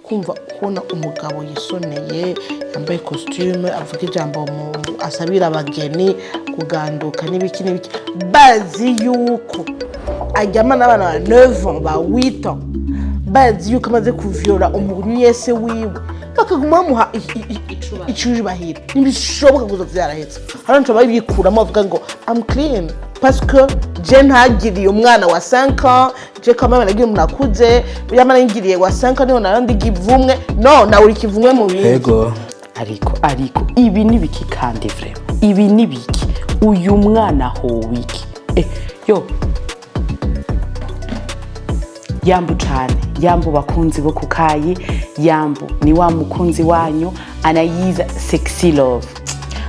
kumva kubona umugabo yisoneye yambaye costume avuga ijambo asabira abageni kuganduka n'ibiki bazi yuko ajyama n'abana ba 9 ans ba 8 ans bazi yuko amaze kuvyola umuntu yese wiwe bakaguma bamuha icuje bahira ntibishoboka ngo vyarahetse haranco babikuramo bavuga ngo I'm clean parce que je ntagiriye umwana wa 5 ans je kamwe nagiye munakuze yamana ngiriye wa 5 ans niho narandi givumwe no na uri kivumwe mu bindi yego ariko ibi nibiki kandi vraiment ibi nibiki uyu mwana ho wiki yo yambu cyane yambu bakunzi bo kukayi yambu ni wa mukunzi wanyu Anaïse sexy love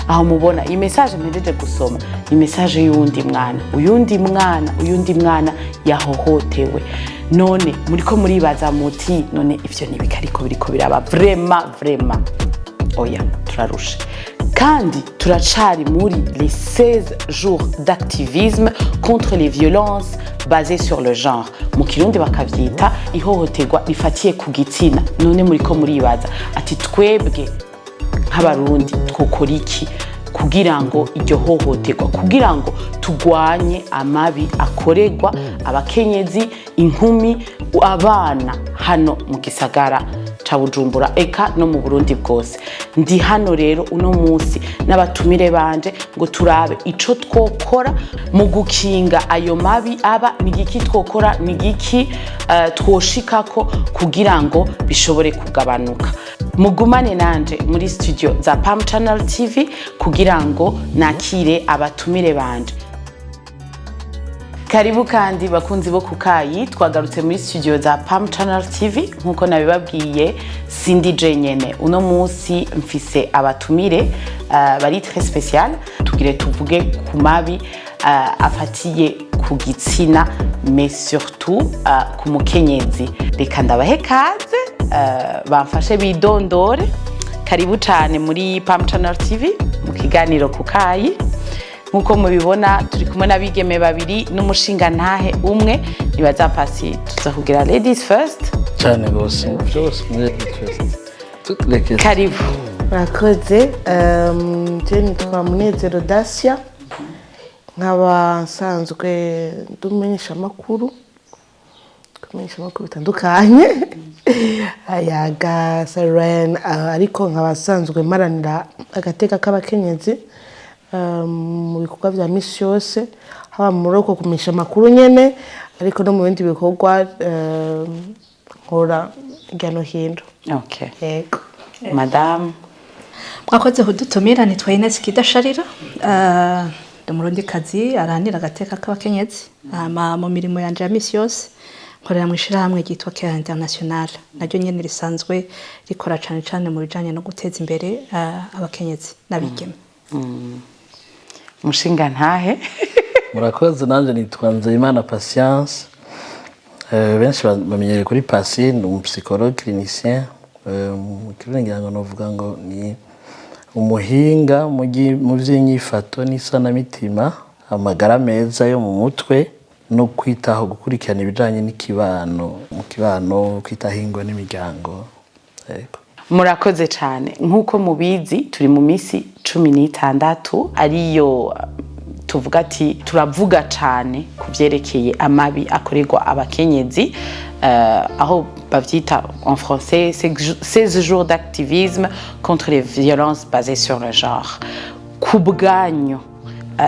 aho mubona iyi message mpejeje gusoma ni message y'undi mwana yahohotewe none muriko muribaza muti none ivyo nibikariko biriko biraba vraiment oya turarushe kandi turacari muri les 16 jours d'activisme contre les violences basées sur le genre mu kirundi bakavyita ihohoterwa rifatiye ku gitsina none muriko muribaza ati twebwe nk'abarundi twokora iki kugira ngo iryo hohoterwa kugira ngo tugwanye amabi akorerwa abakenyezi inkumi abana hano mu gisagara ca Bujumbura eka no mu Burundi bwose ndi hano rero uno munsi n'abatumire banje ngo turabe ico twokora mu gukinga ayo mabi aba nigiki twokora nigiki twoshikako kugira ngo bishobore kugabanuka mugumane nanje muri studio za Pam Channel TV kugira ngo nakire abatumire banje karibu kandi bakunzi bo kukayi twagarutse muri studio za Pam Channel TV nkuko nabibabwiye sindi jenyene uno munsi mfise abatumire bari très spécial tugire tuvuge ku mabi afatiye ku gitsina mais surtout ku mukenyezi reka ndabahe kaze bamfashe bidondore karibu cyane muri Pam Channel TV mu kiganiro kukayi nkuko mubibona turi kumwe nabigeme babiri n'umushinga ntahe umwe nibaza pasi tuza kugira ladies first cyane gose byose karibu murakoze je nitwa Munezero Dacia nkaba nsanzwe ndumenyesha makuru bitandukanye ayaga Saren ariko nkaba nsanzwe maranira agateka k'abakenyezi mu bikorwa vya misi yose haba mu roko kumisha makuru nyene ariko no mu bindi bikorwa nkora igano hino. Okay. Yego. Madame mwakoze kudutumira nitwa Inès Kidasharira umurundi kazi aranira agateka k'abakenyezi mu mirimo yanje ya misi yose nkorera mu ishirahamwe ryitwa Care International naryo nyene risanzwe rikora cyane mu bijanye no guteza imbere abakenyezi nabigeme. Mushinga ntahe murakoze nanje nitwa Nzeyimana Patience benshi bamenyere kuri Pasi ni psychologue clinicien mu kirenga ngo novuga ngo ni umuhinga mu vy'inyifato n'isanamitima amagara meza yo mu mutwe no kwitaho gukurikirana ibijanye n'ikibano mu kibano kwitahingo n'imiryango yego. Murakoze cyane nkuko mubizi turi mu misi 16 ariyo tuvuga ati turavuga cyane kuvyerekeye amabi akorerwa abakenyezi aho bavyita en français 16 jours d'activisme contre les violences basées sur le genre. Kubwanyu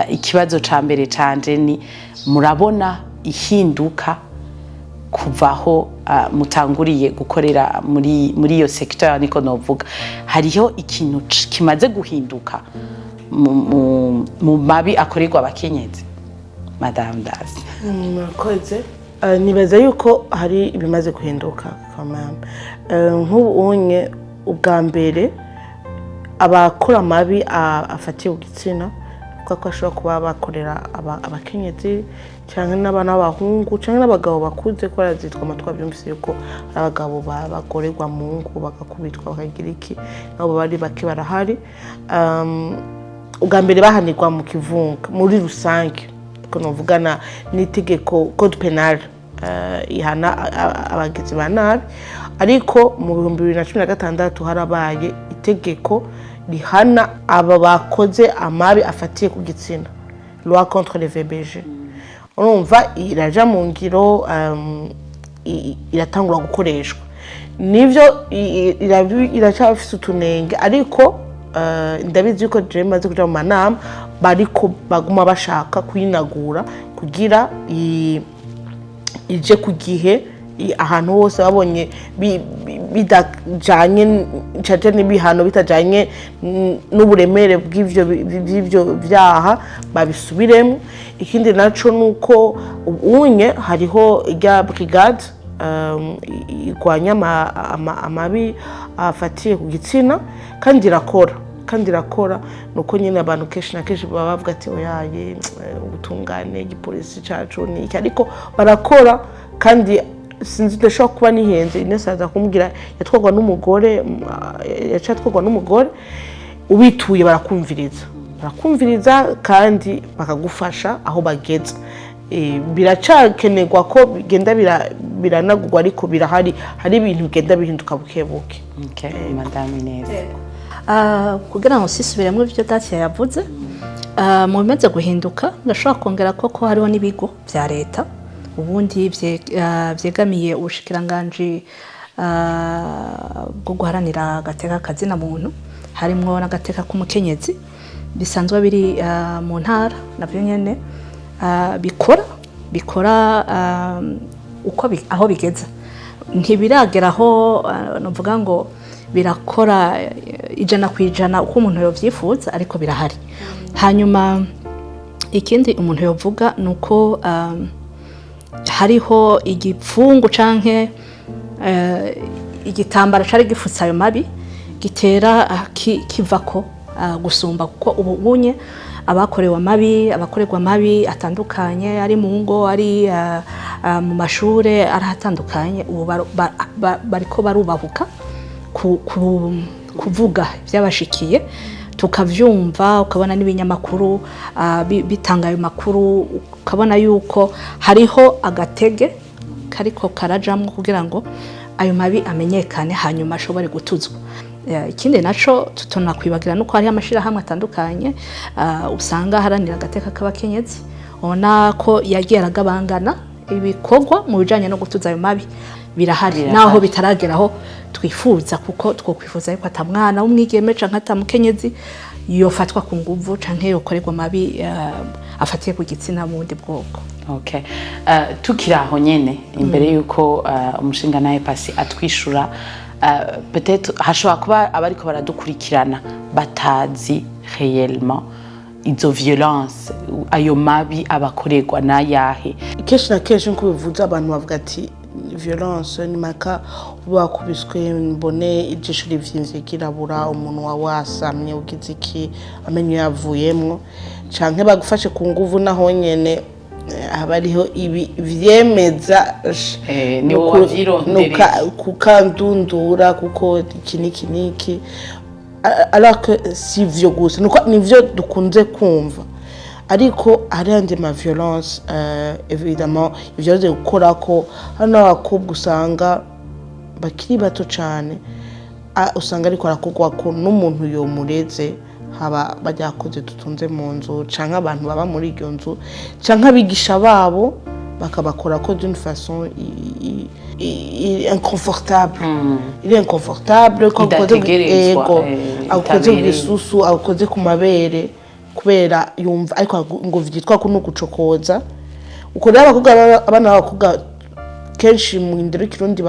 ikibazo ca mbere canje ni murabona ihinduka kuvaho mutanguriye gukorera muri iyo secteur niko novuga hariho ikintu kimaze guhinduka mu mabi akorerwa abakenyezi Madame Dazi. Murakoze nibaza yuko hari ibimaze guhinduka nk'ubu unye ubwa mbere abakora amabi afatiye gitsina kuko ashobora kuba bakorera abakenyezi cyangwa n'abana b'abahungu cyangwa n'abagabo bakuze ko barazitwa amatwa byumvise yuko abagabo bakorerwa mu ngo bagakubitwa bakagira iki nabo bari bake barahari ubwa mbere bahanirwa mu kivunga muri rusange ko novugana n'itegeko code penal ihana abagizi ba nabi ariko mu 2016 harabaye itegeko rihana aba bakoze amabi afatiye ku gitsina, loi contre les VBG. Urumva iraja mu ngiro, iratangura gukoreshwa. Nivyo iracafise utunenge, ariko ndabizi yuko je maze kuja mu manama bariko baguma bashaka kuyinagura kugira ije ku gihe ahantu hose babonye bidajanye caje n'ibihano bitajanye n'uburemere bw'ivyo vyaha babisubiremo. Ikindi naco nuko unye hariho irya brigade igwanya amabi afatiye ku gitsina, kandi irakora nuko nyine abantu kenshi na kenshi baba bavuga ati oyaye ubutungane igipolisi cacu ni iki, ariko barakora. Kandi sinzi ndashobora kuba nihenze, Inès aza kumbwira yatwagwa n'umugore ubituye barakumviriza kandi bakagufasha aho bageze. Biracakenerwa ko bigenda biranagurwa, ariko hari ibintu bigenda bihinduka bukebuke. Madame Inès, kugira ngo sisubiremo ibyo Dacia yavuze, mu bimaze guhinduka ndashobora kongera ko hariho n'ibigo bya leta ubundi vyegamiye ubushikiranganji bwo guharanira agateka kazina muntu, harimo n'agateka k'umukenyezi, bisanzwe biri mu ntara navyo nyene bikora uko aho bigeza ntibirageraho novuga ngo birakora 100% uko umuntu yovyifuza, ariko birahari. Hanyuma ikindi umuntu yovuga nuko hariho igipfungu canke igitambara cari gifutse ayo mabi gitera kivako gusumba, kuko ubunye abakorerwa amabi atandukanye, ari mu ngo, ari mu mashure, arahatandukanye, ubu bariko barubahuka kuvuga byabashikiye, tukavyumva, ukabona n'ibinyamakuru bitanga ayo makuru, ukabona yuko hariho agatege kariko karajamwe kugira ngo ayo mabi amenyekane hanyuma ashobore gutuzwa. Ikindi naco tutona kwibagira nuko hari amashirahamwe atandukanye usanga haranira agateka k'abakenyezi, ubona ko yagiye aragabangana ibikorwa mu bijanye no gutuza ayo mabi. Birahari naho bitarageraho twifuza, kuko twokwifuza yuko atamwana w'umwigeme canke atamukenyezi yofatwa ku nguvu canke yokorerwa mabi afatiye ku gitsina mu bundi bwoko. Tukiraho nyene imbere yuko umushinga naye Pasi atwishura, peut-être hashobora kuba abariko baradukurikirana batazi réellement izo violence, ayo mabi abakorerwa nayahe. Kenshi na kenshi nko bivuze abantu bavuga ati violence ni maka bakubiswe mbone ijisho rivyimbye kirabura, umuntu wa wasamye ugize iki amenyo yavuyemwo, canke bagufashe ku nguvu naho nyene abariho ibi vyemeza ni wavyirondera kukandundura kuko iki alors que si vyo gusa nuko nivyo dukunze kumva, ariko arandi ma violence évidemment ivyo ze gukora ko hano abakobwa usanga bakiri bato cyane, usanga ariko arakogwa ko n'umuntu yomureze, haba bajyakoze tutunze mu nzu canke abantu baba muri iyo nzu canke abigisha babo bakabakora ko d'une façon inconfortable. Il est inconfortable ko akoze bisusu, akoze ku mabere kubera yumva, ariko ngo vyitwa ko nugucokoza. Uko rero abana b'abakobwa kenshi mu indero kirundi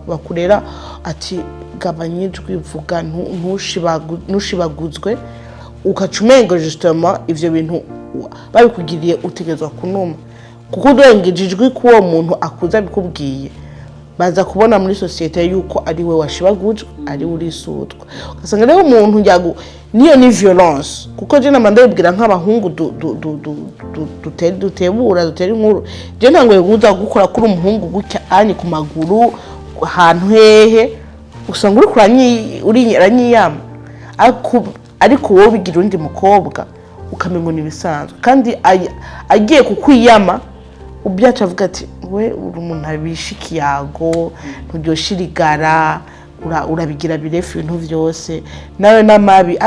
bakurera ati gabanyijwe vuga ntushibaguzwe, ukacumengo justement ivyo bintu babikugiriye utegezwa kunuma, kuko urengejijwe ko uwo muntu akuza bikubwiye baza kubona muri societe yuko ari we washibagujwe, ari urisutwa. Ugasanga rero umuntu niyo ni violence, kuko je namanda bibwira nk'abahungu dutebura dutera inkuru, je ntango yeguza gukora kuri umuhungu gutya ani ku maguru ahantu hehe, usanga uri uranyiyama, ariko wowe bigira undi mukobwa ukamengo ni bisanzwe, kandi agiye kukwiyama ubyaca avuga ati we uri umuntu abisha ikiyago nturyoshya irigara urabigira birefu ibintu byose nawe n'amabi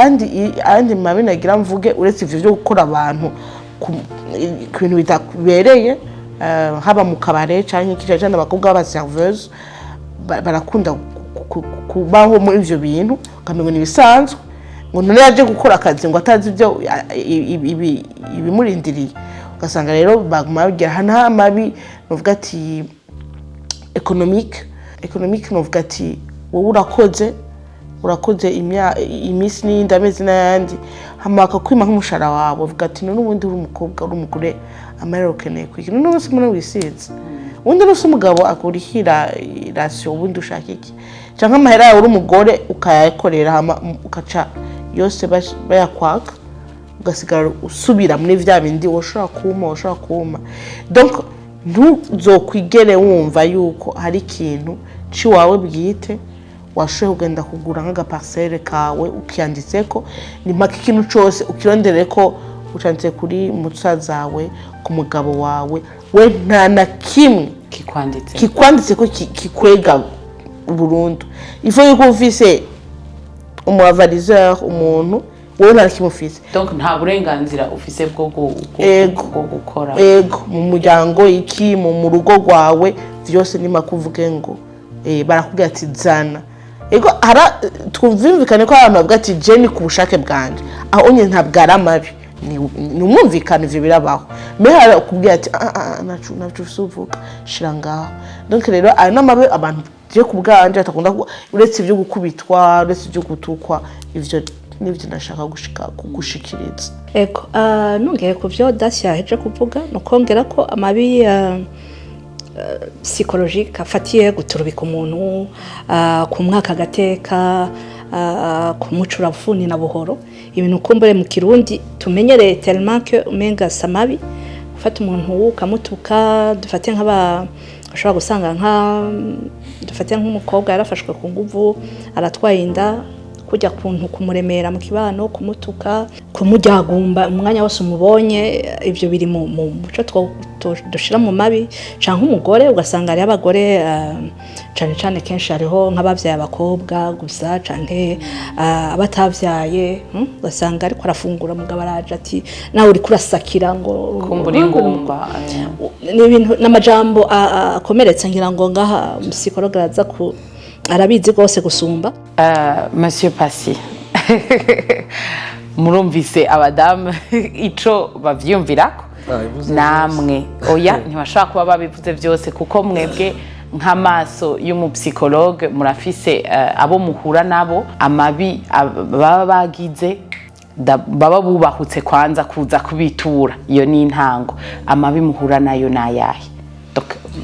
andi mabi nagira mvuge uretse ivyo byo gukora abantu ku bintu bitabereye haba mu kabare cyangwa ikije cyane abakobwa b'abaserveuse barakunda kubaho muri ivyo bintu ukamengo ni bisanzwe ngo none yaje gukora akazi ngo atazi ibyo ibimurindiriye ugasanga rero baguma bagira hana amabi novuga ati economique novuga ati wowe urakoze imisi n'indi amezi n'ayandi hamaka kwima nk'umushara wawe uvuga ati none ubundi uri umukobwa uri umugore amarero ukeneye kwiki none umunsi umwe wisize ubundi n'usi umugabo akurihira irasiyo ubundi ushaka iki cyangwa amahera yawe uri umugore ukayakorera ukaca yose bayakwaka ugasigara usubira muri vya bindi washobora kuma donc ntuzokwigere wumva yuko hari ikintu ciwawe bwite washoboye kugenda kugura nk'agaparcelle kawe ukiyanditseko ni mpaka ikintu cyose ukirondere ko ucanditse kuri musazawe ku mugabo wawe we nta na kimwe kikwanditse ko kikwega burundu ifo yuko ufise umuavaliseur umuntu wowe nta kimufise donc nta burenganzira ufise bwo gukora mu muryango iki mu rugo rwawe byose nima kuvuge ngo barakubwira ati zana ego twumvikane ko abantu bavuga ati je ni ku bushake bwanje aho nyine ntabwo ari amabi ni umwumvikano ivyo birabaho mehara kubwira ati nacu uvuga shira ngaho donc rero ayo n'amabi abantu je ku bwanje atakunda uretse ibyo gukubitwa uretse ibyo gutukwa ivyo nibyo ndashaka gushikiriza ego nongeye ku byo Dacia heje kuvuga no kongera ko amabi psychologique afatiye guturubika umuntu ku mwaka gateka kumucura funi na buhoro ibintu kumbure mu kirundi tumenyereye tellement que umenga samabi ufata umuntu ukamutuka dufate nk'aba ashobora gusanga dufate nk'umukobwa yarafashwe ku nguvu aratwaye inda kujya kuntu kumuremera mu kibano kumutuka kumujyagumba umwanya wose umubonye ibyo biri mu muco dushira mu mabi canke umugore ugasanga ari abagore cyane kenshi hariho nk'abavyaye abakobwa gusa canke abatavyaye ugasanga ariko arafungura mugabo araje ati nawe uri kurasakira ngo kumbura ingumba n'ibintu n'amajambo akomeretse ngira ngo ngaha psychologue araza arabizi rwose gusumba Monsieur Passy murumvise abadamu ico bavyumvirako namwe oya ntibashaka kuba babivuze byose kuko mwebwe nk'amaso y'umupsikologe murafise abo muhura nabo amabi baba bagize baba bubahutse kwanza kuza kubitura iyo ni intango amabi muhura nayo nayahe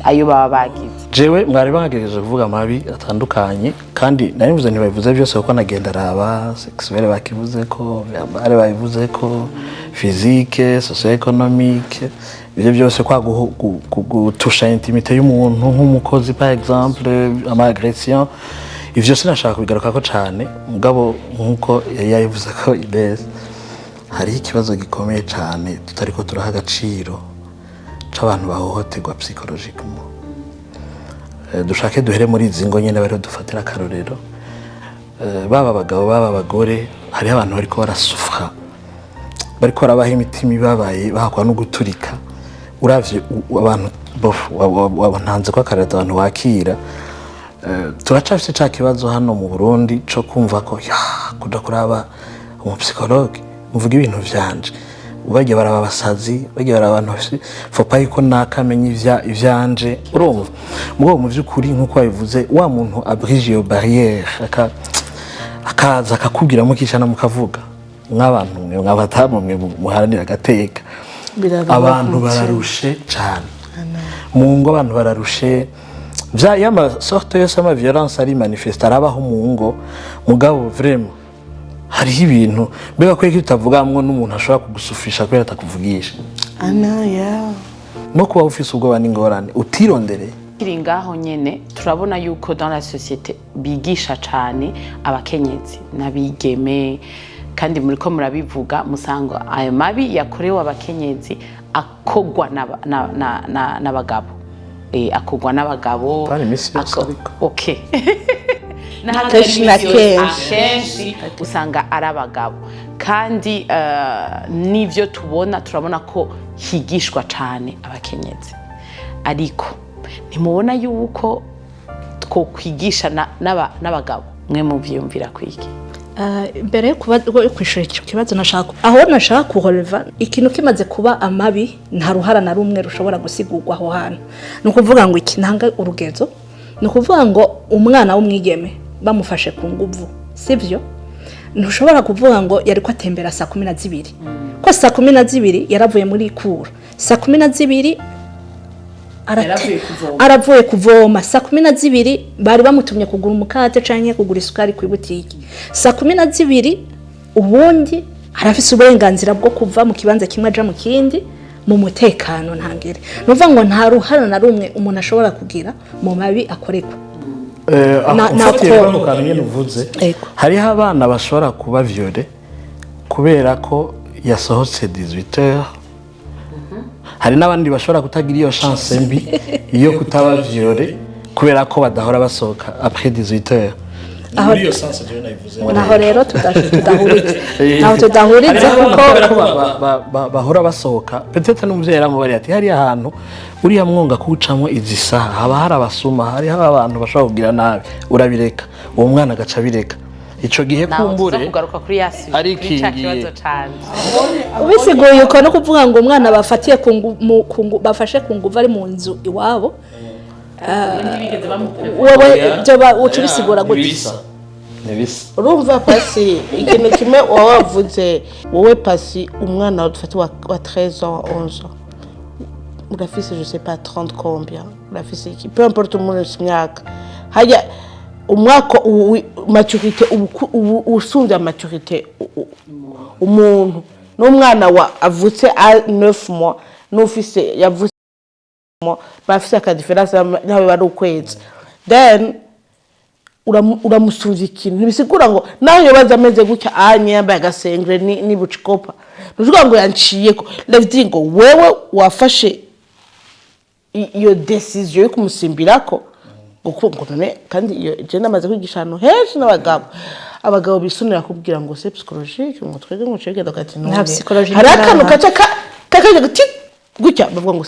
ayo baba bagize jewe mwari bagejeje kuvuga amabi atandukanye kandi narivuze ntibabivuze byose kuko nagenda araba sexuelle bakivuze ko bare babivuze ko physique socio-économique ibyo byose kwa gutusha intimité y'umuntu nk'umukozi par exemple ama agression ivyo sinashaka kubigaruka ko cyane mugabo nkuko yayivuze ko Inès hari ikibazo gikomeye cyane tutariko turaha agaciro c'abantu bahohoterwa psychologiquement dushake duhere muri izingo nyene bari dufatira karorero baba abagabo baba abagore hari abantu bariko barasufra bariko barabaha imitima ibabaye bahakwa no guturika uravye abantu wabantanze ko akarata abantu wakira turacafise ca kibazo hano mu Burundi co kumva ko kudakuraba umupsikologe muvuga ibintu vyanje ubajye baraba basazi bajye baraba abantu fopa yuko nakamenya ivyanje urumva mugo mu vyukuri nkuko babivuze wa muntu abrige iyo barrière akaza akakubwira mukishana mukavuga nk'abantu mwe nk'abatamu mwe muharanira gateka abantu bararushe cyane mu ngo abantu bararushe vya yama sorte yose ama violence ari manifeste arabaho mu ngo mugabo vraiment hariho ibintu mbega ko utavugamwo n'umuntu ashobora kugusufisha kubera atakuvugisha no kuba ufise ubwoba n'ingorane utirondereye kiri ngaho nyene turabona yuko dans la société bigisha cyane abakenyezi n'abigeme kandi muri ko murabivuga musanga ayo mabi yakorewe abakenyezi akogwa n'abagabo akugwa n'abagabo okay kenshi na kenshi usanga ari abagabo kandi n'ivyo turabona ko higishwa cyane abakenyezi ariko ntimubona yuko two kwigisha n'abagabo mwe muvyumvira kwiki mbere yo kwishura icyo kibazo nashaka kuhoreva ikintu kimaze kuba amabi nta ruhara na rumwe rushobora gusigurwa aho hantu ni ukuvuga ngo iki ntanga urugezo ni ukuvuga ngo umwana w'umwigeme bamufashe ku nguvu sivyo ntushobora kuvuga ngo yari ko atembera saa 12 ko saa 12 yaravuye muri ikura saa 12 aravuye kuvoma saa 12 bari bamutumye kugura umukate canke kugura isukari ku butiki saa 12 ubundi arafise uburenganzira bwo kuva mu kibanza kimwe aja mu kindi mu mutekano ntangere nuvuga ngo nta ruhara na rumwe umuntu ashobora kugira mu mabi akorekwa afatiye no kantu nuvuze hariho abana bashobora kuba viole kubera ko yasohotse 18h hari n'abandi bashobora kutagira iyo chance mbi iyo kutaba viole kubera ko badahora basohoka après 18h aho iyo chance je nayivuze naho rero tudahuriza kuko bahora basohoka peut-être n'umuvyeyi aramubari ati hari ahantu uriya mwonga kucamo izisaha haba hari abasuma hari abantu bashobora kugira nabi urabireka uwo mwana agaca bireka ico gihe kumbure kugaruka kuri yasi ari kibazo cyane ubisiguye uko no kuvuga ngo umwana bafatiye bafashe ku nguvu ari mu nzu iwabo wowe byo ucubisigura gutisa urumva pasi ikintu kimwe wavuze wowe pasi umwana wadufata wa 13 ans 11 ans urafise je sais pas 30 combien urafise iki peu importe umuntu imyaka hajya umwaka maturité usunze maturité umuntu n'umwana wa avutse a 9 mois n'ufise yavutse bafise aka difference nawe bari ukwezi then uramusuza ikintu ntibisigura ngo nawe yobaza ameze gutya anye yambaye agasengre ni bucikopa nuvuga ngo yanciye ko levdi ngo wewe wafashe iyo decision yo kumusimbirako ngo none kandi iyo je namaze kwigisha hano henshi abagabo bisunira kubwira ngo c'est psychologique ngo twege ngo cege dokati no hari akantu kakaje guti gutya bavuga ngo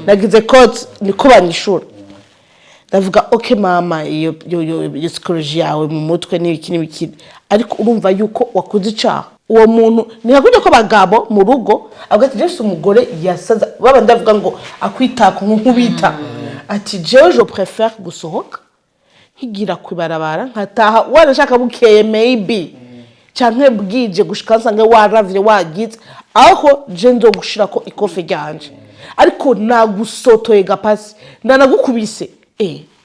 ndagize codes niko banyishura ndavuga okay mama iyo psychologie yawe mu mutwe n'ibiki ariko urumva yuko wakoze icaha uwo muntu ni hakujya ko bagabo mu rugo agati Yesu umugore yasaza baba ndavuga ngo akwitaka nk'ubita ati je préfère gusohoka higira kwibarabara nkataha warashaka bukeye maybe cyane bwije gushika nsange waravye wagize aho je ndo gushirako ikofe ryanje ariko nagusotoye gapasi ndanagukubise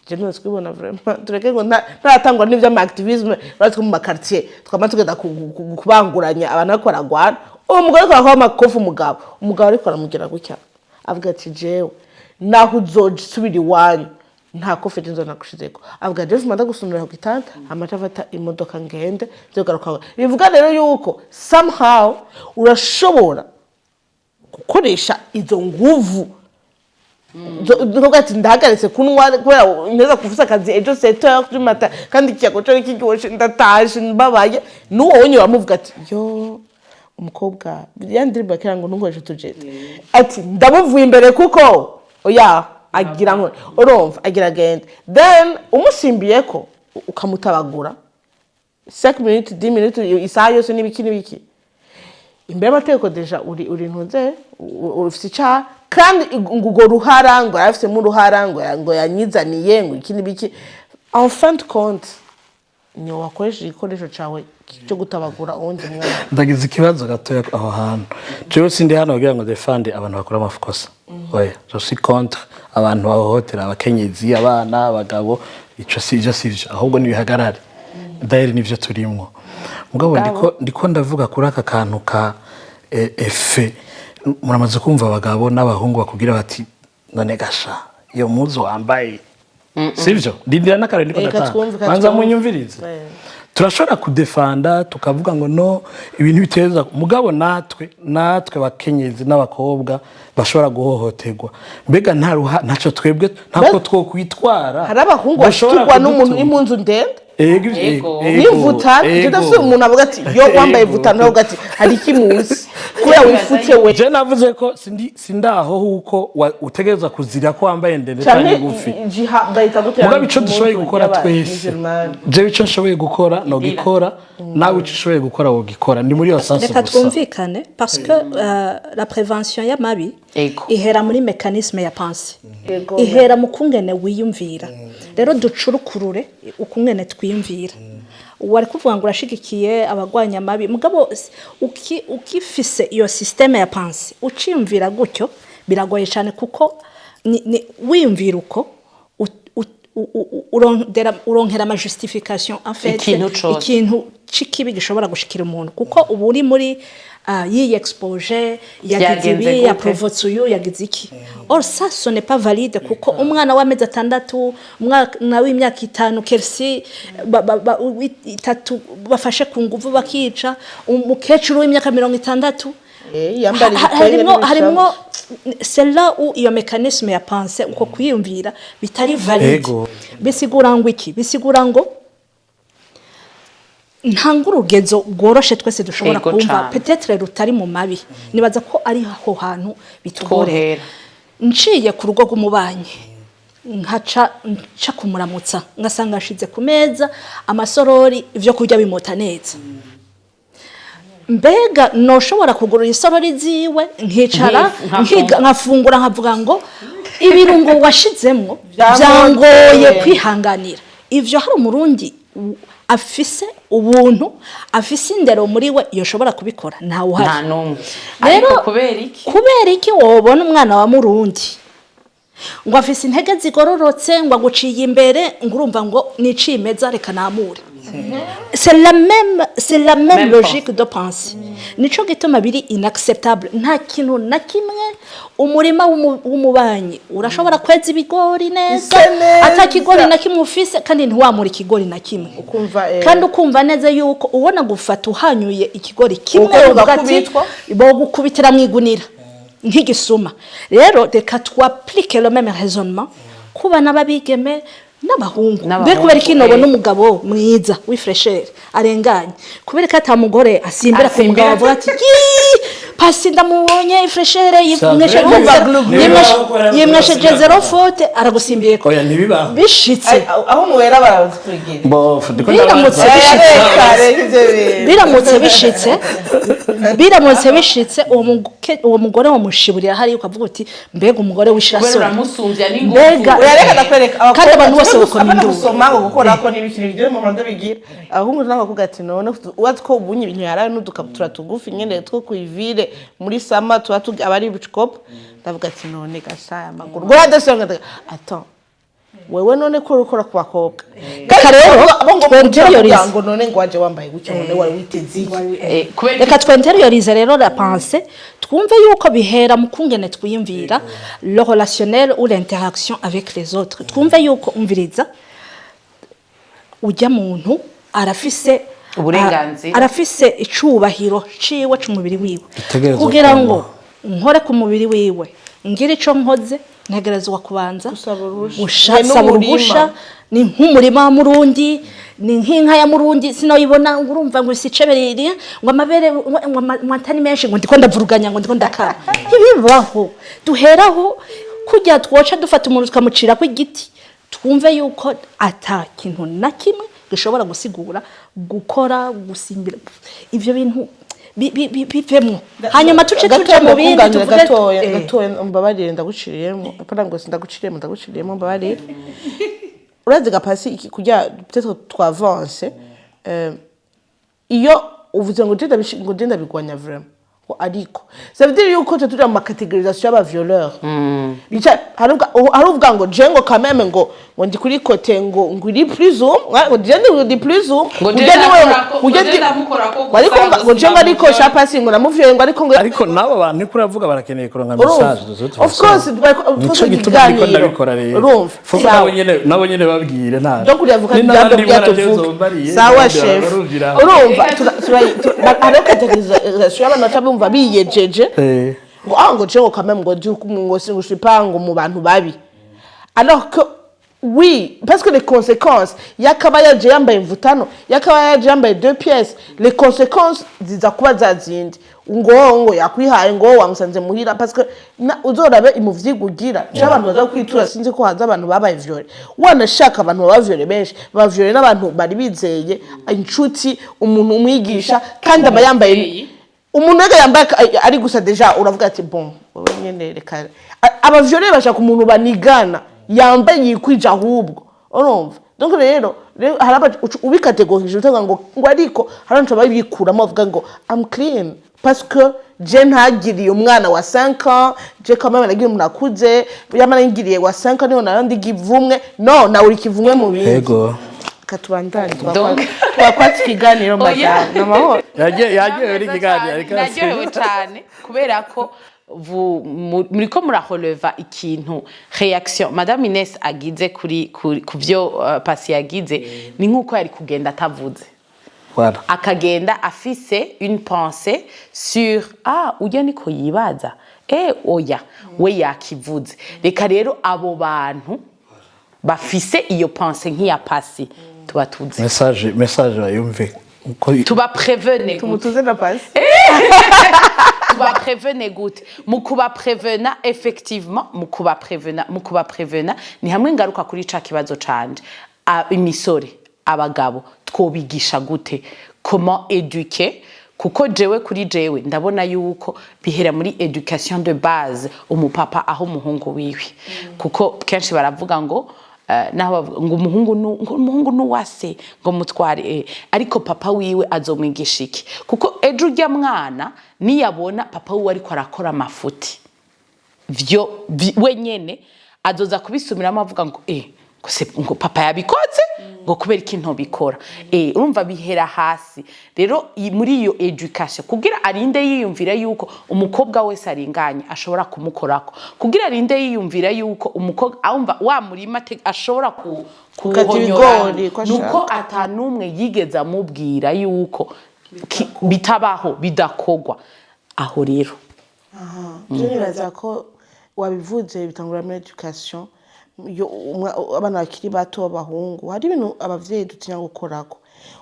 je nose kwibona vraiment tureke ngo ntatangwa n'ivyo ama activisme baratwe mu quartier twama tugenda kubanguranya abantu bakoragwana umugore akora amakofu umugabo ariko aramugira gutya avuga ati jewe naho uzosubira iwanyu nta kofe nzo nagushizeko avuga jewe manda gusumira ku gitanda amaca afata imodoka ngende byo garuka bivuga rero yuko somehow urashobora gukoresha izo nguvu nubwo ati ndahagaritse kunwa kubera neza kuvuza akazi ejo 7h du matin kandi kiyago cyo kigoshe ndataje mbabaye nuwo wonye bamuvuga ati yo umukobwa yandiriba kira ngo nungoje tujete ati ndamuvuye imbere kuko oya agira ngo urumva agira gende then umusimbiye ko ukamutabagura 5 minutes 10 minutes isaha yose n'ibiki imbere amateko deja uri ntuze ufite cha kandi ngugo ruhara ngo yafise mu ruhara ngo yanyizaniye ngo ikindi biki en fin de compte nyo wakoresha igikoresho cawe cyo gutabagura undi mwana ndagize ikibazo gatoya aho hantu jewe sindi hano kugira ngo defende abantu bakora amafukosa oya je suis contre abantu bahohotera abakenyezi abana abagabo ico sivyo ahubwo ni bihagarare daire nivyo turimwo mugabo ndiko ndavuga kuri aka kantu ka efe muramaze kumva abagabo n'abahungu bakugira bati none gasha iyo muzo wambaye sivyo ndindira nakare ndiko ndata manza munyumvirize turashobora kudefanda tukavuga ngo no ibintu biteza mugabo natwe bakenyezi n'abakobwa bashobora guhohoterwa mbega ntaco twebwe ntabwo twokwitwara hari abahungu bashikirwa n'umuntu impunzu ndende nivutana ndafite umuntu avuga ati yo wambaye vutana avuga ati hari kimunsi kubera wifutse we je navuze ko sindaho huko utegereza kuzira ko wambaye ndende cyane gufi mugabo ico dushoboye gukora twese je ico nshoboye gukora no gikora nawe ico ushoboye gukora wo gikora ndi muri yo sanse reka twumvikane parce que la prévention y'amabi ihera muri mécanisme ya pensée ihera mu kungene wiyumvira rero ducurukurure ukungene twiyumvira wari kuvuga ngo urashigikiye abagwanya amabi mugabo ukifise iyo systeme ya pensée uciyumvira gutyo biragoye cyane kuko wiyumvira uko uronkera ama justification en fait ikintu cikibi gishobora gushikira umuntu kuko ubu uri muri yi exposé yagize ibi ya provotse uyu yagize iki or ça ce n'est pas valide kuko umwana w'amezi 6 umwana w'imyaka 5 kersi itatu bafashe kunguvu bakica umukecuru w'imyaka 60 harimo c'est là où iyo mécanisme ya pensée uko kwiyumvira bitari valide bisigura ngo iki bisigura ngo ntangurugezo bworoshe twese dushobora kumva peut-être rutari mu mabi nibaza ko ari aho hantu bitugorera nciye ku rugo rw'umubanyi nca kumuramutsa ngasanga ashize ku meza amasorori ivyo kurya bimota neza mbega noshobora kugurura isorori ziwe nkicara nkafungura nkavuga ngo ibirungo washizemwo byangoye kwihanganira ivyo hari umurundi afise ubuntu afise indero muri we yoshobora kubikora nta uhari nta numwe ariko kubera iki wobona umwana wa murundi ngo afise intege zigororotse ngo aguciye imbere ngurumva ngo nicimeza reka namure c'est la même logique de pensée nico gituma biri inacceptable nta kintu na kimwe umurima w'umubanyi urashobora kweza ibigori neza atakigori na kimwe ufise kandi ntiwamura ikigori na kimwe kandi ukumva neza yuko ubona gufata uhanyuye ikigori kimwe ugati bo gukubitira mwigunira nk'igisuma rero reka twapplique le même raisonnement kuba nababigeme n'abahungu be kubera kinobo n'umugabo mwiza w'ifresher arenganye kubera ko atamugore asimbira ku mugabo avuga ati pasi ndamubonye ifresher yimwesheje zero faute aragusimbiye ko bishitse aho muwera barazikwigira biramutse bishitse uwo mugore wamushiburira hari ukavuga uti mbega umugore w'ishiraso uramusumbya mbega urareka kwereka kandi abantu bose bakomeye gusoma ngo gukora ko n'ibikiri byo mu Rwanda bigira ahungu nanga kuvuga ati none watwo ubunye ibintu yaraye n'udukabutura tugufi nyene two kuivire muri sama abari bucikopo ndavuga ati none gasaya amaguru ngo adasonga attends wewe none ko ukora ku bakobwa rero ngo none ngo waje wambaye gutyo none wari witezi reka twinteriorize rero la pensée twumve yuko bihera mu kungene twiyumvira le relationnel ou l'interaction avec les autres twumve yuko umviriza ujya muntu arafise uburenganzira arafise icubahiro ciwe c'umubiri wiwe kugira ngo nkore ku mubiri wiwe ngira ico nkoze ntegerezwa kubanza gusaba uruhusha ni nk'umurima wa murundi ni nk'inka ya murundi sinoyibona ngurumva ngo isicebereye ngo amabere ngo mwantani menshi ngo ndiko ndavuruganya ngo ndiko ndakara ibibaho duheraho kujya twoca dufata umuntu tukamucira ku igiti twumve yuko ata kintu na kimwe gishobora gusigura gukora gusimbira ivyo bintu bivemo hanyuma tuce tuja mu bindi tuvuge gatoya mbabarire ndaguciriyemo apana ngo ndaguciriyemo mbabarire urazi gapasi kujya peut-être twavance iyo uvuze ngo ndenda bigwanya vraiment ariko ça veut dire yuko turi mu catégorisation y'aba violeur bica haruvuga ngo je ngo quand même ngo ndi kuri côté ngo iri plus ngo je ndi plus ngo je ngo je ngo ariko chapasi ngo namuvye ngo ariko nabo bantu niko uravuga barakeneye kuronka message of course nico gituma niko ndabikora rero fuka nabo nyene babwire nta donc uriyavuga byabyo byatuvuga sawa chef urumva ariko catégorisation y'abantu batabumva biyejeje ngo je ngo quand même ngo singushipanga mu bantu babi alors que oui parce que les conséquences yakaba yaje yambaye imvutano yakaba yaje yambaye 2 pièces les conséquences ziza kuba zazindi ngo yakwihaye ngo wamusanze muhira parce que uzorabe imuvyigugira cy'abantu baza kwitura sinzi ko haza abantu babaye violé wanashaka abantu babaviolé benshi baviolé n'abantu bari bizeye inshuti umuntu umwigisha kandi abayambaye umuntu wega yambaye ari gusa deja uravuga ati bon wowe nyene reka abaviolé bashaka umuntu banigana yambaye yikwija ahubwo urumva donc rero haraba ubikategorije utaga ngo ariko haranco babikuramo bavuga ngo I'm clean parce que je ntagiriye umwana wa 5 ans je quand même nagiye umuntu akuze yamana ngiriye wa 5 ans niho narandi givumwe no na uri kivumwe mu bindi yego katubandanye twakwatse ikiganiro mazana namahoro yagiye uri ikiganiro ariko naryohewe cyane kubera ko muriko murareleva ikintu réaction madame Inès agize ku byo pasi yagize ni nkuko yari kugenda atavuze voilà akagenda afise une pensée sur ujya niko yibaza oya we yakivuze reka rero abo bantu bafise iyo pensée nk'iya pasi tubatuze message bayumve tuba prévenir tumutuze na pasi tuba prévenir gute mukuba prévenir effectivement mukuba prévenir ni hamwe ngaruka kuri ca kibazo canje imisore abagabo twobigisha gute comment éduquer kuko jewe kuri jewe ndabona yuko bihera muri education de base umupapa aho umuhungu wiwe kuko kenshi baravuga ngo naho ngo umuhungu nuwase ngo mutware ariko papa wiwe azomwigisha iki kuko ejo ujya mwana niyabona papa wiwe ariko arakora amafuti vyo wenyene azoza kubisumiramo avuga ngo ngo papa yabikoze ngo kubera ikintu bikora urumva bihera hasi rero muri iyo education kugira arinde yiyumvira yuko umukobwa wese aringanye ashobora kumukorako kugira arinde yiyumvira yuko umukobwa aumva wa murima ashobora kuhonyora nuko atanumwe yigeza amubwira yuko bitabaho bidakogwa aho rero je nibaza ko wabivuze bitangura muri education abana bakiri bato abahungu hari ibintu abavyeyi dutinya gukorako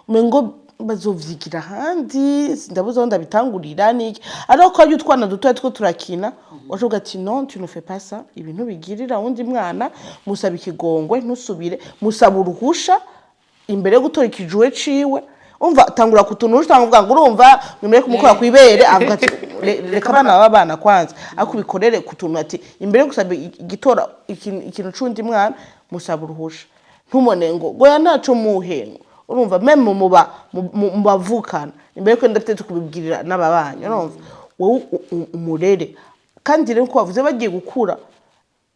umengo bazovyigira handi ndabuze aho ndabitangurira niki ariko iyo utwana duto two turakina washoga ati non tu ne fais pas ça ibintu bigirira undi mwana musaba ikigongwe ntusubire musaba uruhusha imbere yo gutora ikijuwe ciwe umva tangura kutunusha tanguvuga ngo urumva mwemere kumukora kwibere avuga ati reka abana babana kwanza akubikorere kutuntu ati imbere yo gusaba igitora ikintu cundi mwana musaba uruhusha ntumone ngo goya ntaco muhengo urumva meme mubavukana imbere ko ndafite kubibwirira n'ababanye urumva wowe umurere kandi rero ko bavuze bagiye gukura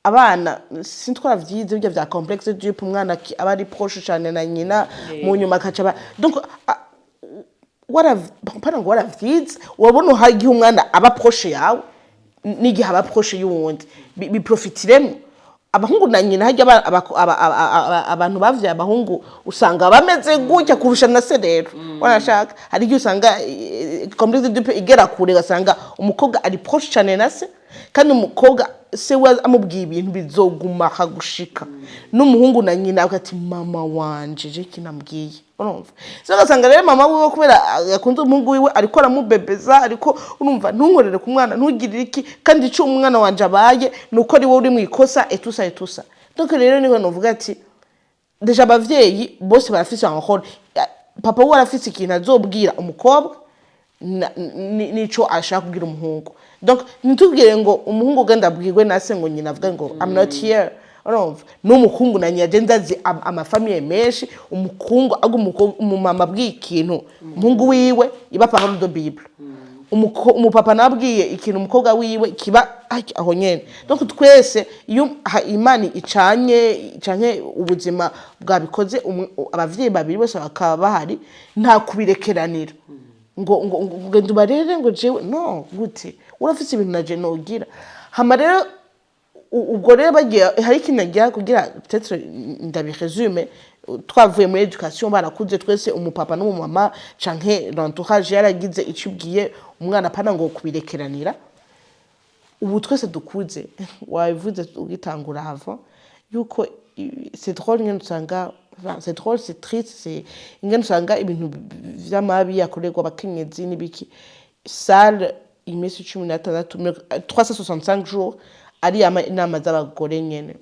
abana sintwara vyize bya vya complexe d'Oedipe umwana aba ari proche cyane na nyina mu nyuma kaca donc waravyize wabona hagiye umwana aba proche yawe n'igihe aba proche y'uwundi biprofitiremo abahungu na nyina hajya abantu bavye abahungu usanga bameze gutya kurusha na se rero wanashaka hari igihe usanga complexe d'Oedipe igera kure gasanga umukobwa ari proche cyane na se kandi umukobwa se amubwiye ibintu bizoguma hagushika n'umuhungu na nyina akati mama wanje je kinambwiye urumva so gasanga rero mama wiwe kubera yakunze umuhungu wiwe ariko aramubebeza ariko urumva ntunkorere ku mwana ntugirire iki kandi cyo umwana wanje abaye nuko ari wowe uri mu ikosa etusa donc rero niho novuga ati deja abavyeyi bose barafise ankora papa we arafise ikintu azobwira umukobwa nico ashaka kubwira umuhungu donc nitubwire ngo umuhungu ganda bwirwe nase ngo nyina avuga ngo I'm not here urumva n'umuhungu na nyina ndazi amafamiye menshi umukungu umumama bw'ikintu umuhungu wiwe iba parole de bible umupapa nabwiye ikintu umukobwa wiwe kiba aho nyene. Donc twese iyo imana icanye ubuzima bwabikoze abavyeyi babiri bose bakaba bahari nta kubirekeranira ngo ndubarere ngo jewe no gute urafise ibintu naje nogira hama rero ubwo rero bagiye hari ikintu nagira kugira peut-être ndabiresume twavuye muri education barakuze twese umupapa n'umumama canke l'entourage yaragize icubwiye umwana pana ngo kubirekeranira ubu twese dukuze wabivuze ugitangura avant yuko c'est drôle ngene usanga c'est drôle c'est triste c'est ngene usanga ibintu vy'amabi yakorerwa abakenyezi n'ibiki salle imisi 16 365 jours ari inama z'abagore nyene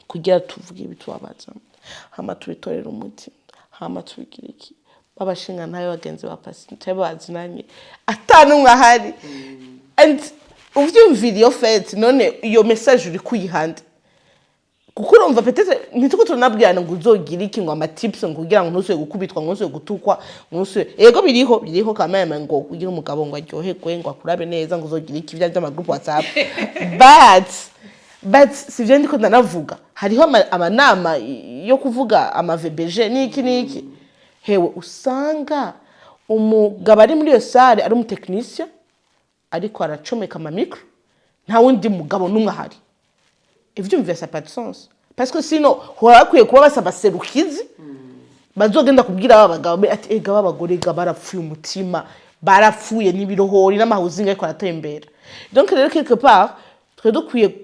kugira tuvuge ibitubabaza hama tubitorera umuti hama tubigira iki babashinga ntayo bagenzi ba pasinte bazinanye atanumwe ahari and uvyumvira iyo fete none iyo message uri kuyihanda kuko urumva peut-être nituko tunabwirana ngo uzogira iki ngo ama tips ngo kugira ngo ntusuye gukubitwa ngo ntusuye gutukwa ngo ntusuye ego biriho kameme ngo kugira umugabo ngo aryoherwe ngo akurabe neza ngo uzogira iki bya group WhatsApp but sivyo ndiko ndanavuga hariho amanama yo kuvuga ama VBG niki hewe usanga umugabo ari muri iyo salle ari umutekinicien ariko aracomeka ama micro nta wundi mugabo numwe ahari ivyo mvye ça pas de sens parce que sinon horakwiye kuba basaba serukizi bazogenda kubwira abagabo ati ega babagore ga barapfuye umutima barapfuye nibirohori n'amahuzinga ariko aratembera donc rero quelque part twe dukwiye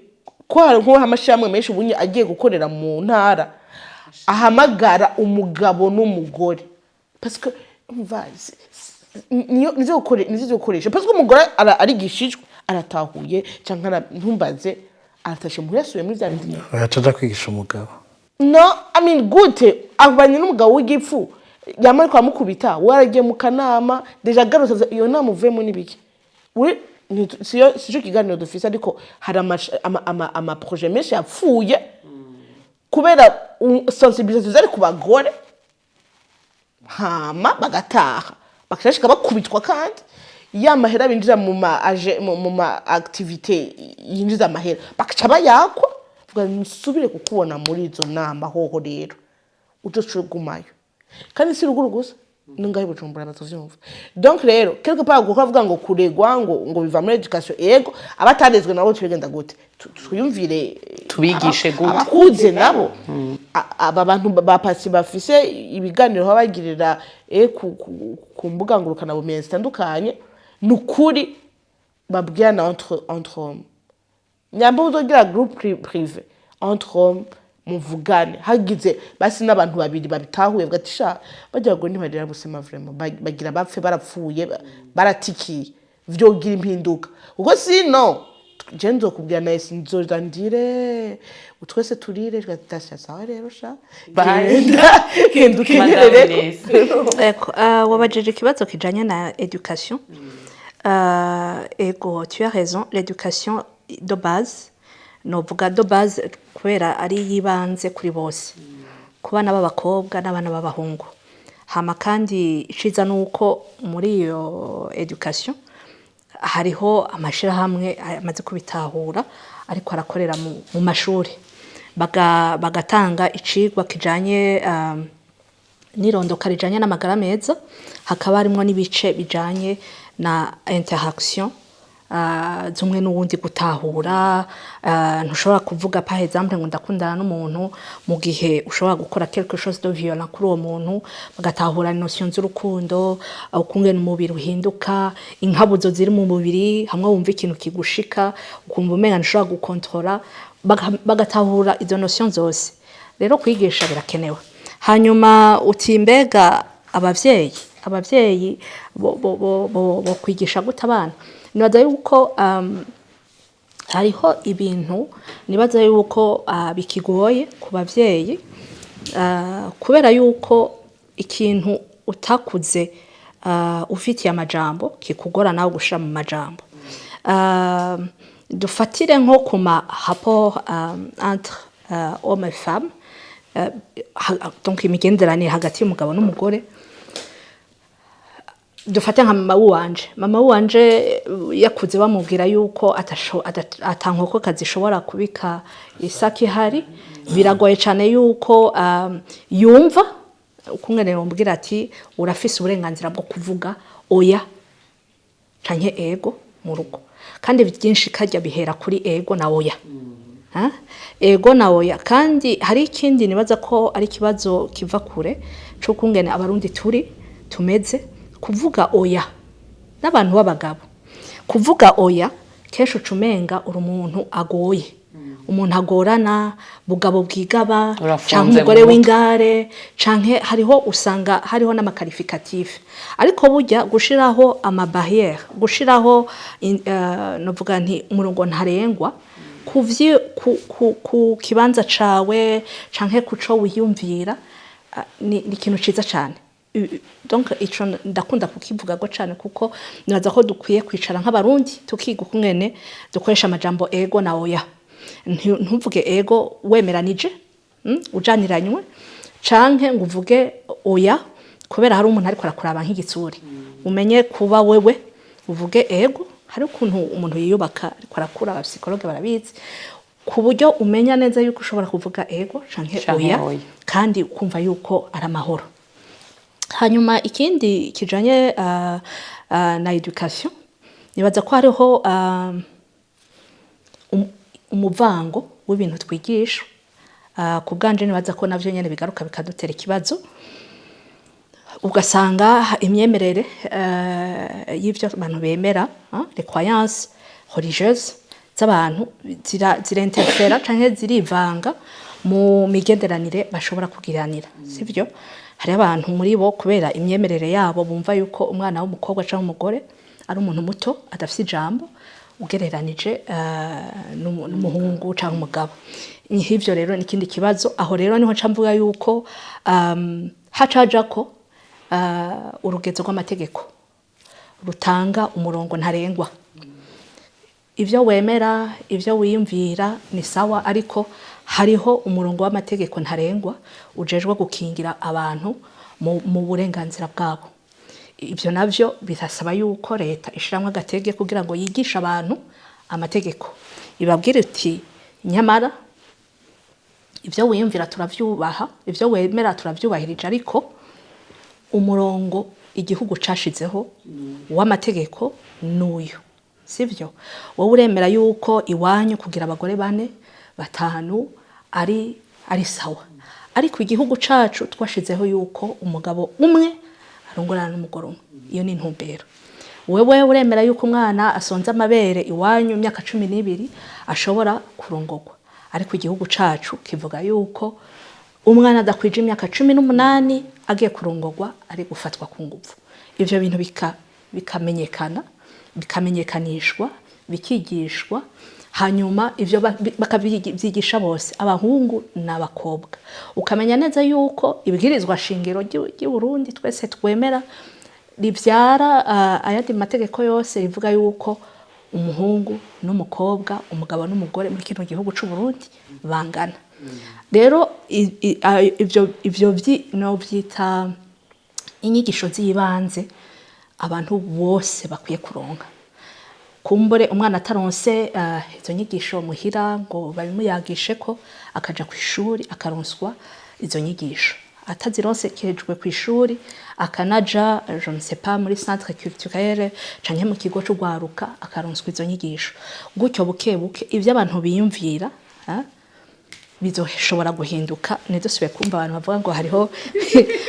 ko nko amashamwe menshi ubunye agiye gukorera mu ntara ahamagara umugabo n'umugore parce que nizo gukoresha parce que umugore arigishijwe aratahuye canka ntumbaze atashe muresuye muri byandi yacaja kwigisha umugabo no I mean gute abanye n'umugabo w'igipfu yamari kwa mukubita waragiye mu kanama deja garose iyo nama uvemo nibiki we siyo kiganiro dufise ariko hari ama projet menshi yapfuye kubera sensibilisation zari ku bagore hama bagataha bakashika bakubitwa kandi ya mahera binjira mu ma activité yinjiza amahera bakaca bayakwa vuga nsubire kukubona muri izo nama hoho rero utocugumayo kandi si ruguru gusa n'ingahe bujumbura batavyumva donc rero quelque part kuvuga ngo kuregwa ngo biva muri education ego abatarezwe nabo tubigenda gute twiyumvire tubigishe gute abakuze nabo aba bantu bapasi bafise ibiganiro babagirira ku mbuga ngurukana bumenyi zitandukanye nukuri babwiana entre hommes nyambo uzogira groupe privé entre hommes muvugane hagize basi n'abantu babiri babitahuye bwatisha bajya ngo ntibarira busema vraiment bagira bapfe barapfuye baratikiye vyogira impinduka ubwo sino genzo kubwira Anaïse nzozandire utwese turire Dacia sawa rero sha genda ukenyerere wabajije ikibazo kijanye na education ego tu as raison l'éducation de base novuga de base kubera ari yibanze kuri bose ku bana b'abakobwa n'abana b'abahungu hama kandi iciza nuko muri iyo education hariho amashirahamwe amaze kubitahura ariko arakorera mu mashuri bagatanga icigwa kijanye nirondoka rijanye n'amagara meza hakaba harimo n'ibice bijanye na interaction zumwe n'uwundi gutahura ntushobora kuvuga par exemple ngo ndakundana n'umuntu mu gihe ushobora gukora quelque chose de violent kuri uwo muntu bagatahura notion z'urukundo ukungene umubiri uhinduka inkabuzo ziri mu mubiri hamwe wumva ikintu kigushika ukumva umenga ntushobora gukontrola bagatahura izo notion zose rero kwigisha birakenewe hanyuma utimbega abavyeyi bo kwigisha gute abana nibaza yuko hariho ibintu nibaza yuko bikigoye ku bavyeyi kubera yuko ikintu utakuze ufitiye amajambo kikugora nawe gushira mu majambo dufatire nko kuma rapport entre homme et femme donc imigenderanire hagati y'umugabo n'umugore dufate nka mama wanje yakuze bamubwira yuko atankoko kazishobora kubika isaki hari biragoye cyane yuko yumva ukungene bamubwira ati urafise uburenganzira bwo kuvuga oya canke ego mu rugo kandi byinshi kajya bihera kuri ego na oya ego na oya kandi hari ikindi nibaza ko ari kibazo kiva kure cyo kungene abarundi tumeze kuvuga oya n'abantu b'abagabo kuvuga oya kesho cumenga uri umuntu agoye umuntu agorana bugabo bwigaba canke umugore w'ingare canke hariho usanga hariho n'amakarifikatife ariko burya gushiraho amabarriere gushiraho novuga nti umurongo ntarengwa ku kibanza cawe canke kuco wiyumvira ni ikintu ciza cyane donc ico ndakunda kukivuga go cyane kuko nibaza ko dukwiye kwicara nk'abarundi tukiga ukungene dukoresha amajambo ego na oya ntuvuge ego wemeranije ujaniranywe canke ngo uvuge oya kubera hari umuntu ariko arakuraba nk'igitsuri umenye kuba wewe uvuge ego hari ukuntu umuntu yiyubaka ariko arakura abapsikologe barabizi ku buryo umenya neza yuko ushobora kuvuga ego canke oya kandi ukumva yuko ari amahoro. Hanyuma ikindi kijanye na education nibaza ko hariho umuvango w'ibintu twigisha ku bwanje nibaza ko navyo nyene bigaruka bikadutera ikibazo ugasanga imyemerere y'ivyo abantu bemera les croyances religieuses z'abantu zirentefera canke zirivanga mu migenderanire bashobora kugiranira sivyo hari abantu muri bo kubera imyemerere yabo bumva yuko umwana w'umukobwa canke umugore ari umuntu muto adafite ijambo ugereranije n'umuhungu canke umugabo nk'ivyo rero nikindi kibazo aho rero niho camvuga yuko hacaja ko urugezo rw'amategeko rutanga umurongo ntarengwa ivyo wemera ivyo wiyumvira ni sawa ariko hariho umurongo w'amategeko ntarengwa ujejwe gukingira abantu mu burenganzira bwabo ibyo navyo birasaba yuko leta ishiramwe agatege kugira ngo yigishe abantu amategeko ibabwire uti nyamara ivyo wiyumvira turavyubaha ivyo wemera turavyubahirije ariko umurongo igihugu cashizeho w'amategeko nuyu sivyo wowe uremera yuko iwanyu kugira abagore 4 5 ari sawa ariko igihugu cacu twashizeho yuko umugabo umwe arongorana n'umugore umwe iyo ni intumbero wewe uremera yuko umwana asonza amabere iwanyu imyaka 12 ashobora kurongorwa ariko igihugu cacu kivuga yuko umwana adakwije imyaka 18 agiye kurongorwa ari gufatwa ku nguvu ivyo bintu bikamenyekanishwa bikigishwa hanyuma ivyo bakabyigisha bose abahungu n'abakobwa ukamenya neza yuko ibwirizwa shingiro ry'u Burundi twese twemera rivyara ayandi mategeko yose rivuga yuko umuhungu n'umukobwa umugabo n'umugore muri kino gihugu c'u Burundi bangana rero ivyo no vyita inyigisho z'ibanze abantu bose bakwiye kuronka kumbure umwana ataronse izo nyigisho muhira ngo babimuyagishe ko akaja ku ishuri akaronswa izo nyigisho atazironsekejwe ku ishuri akanaja je ne sais pas muri centre culturel canke mu kigo c'urwaruka akaronswa izo nyigisho gutyo buke ivyo abantu biyumvira bizoshobora guhinduka nedusubye kumva abantu bavuga ngo hariho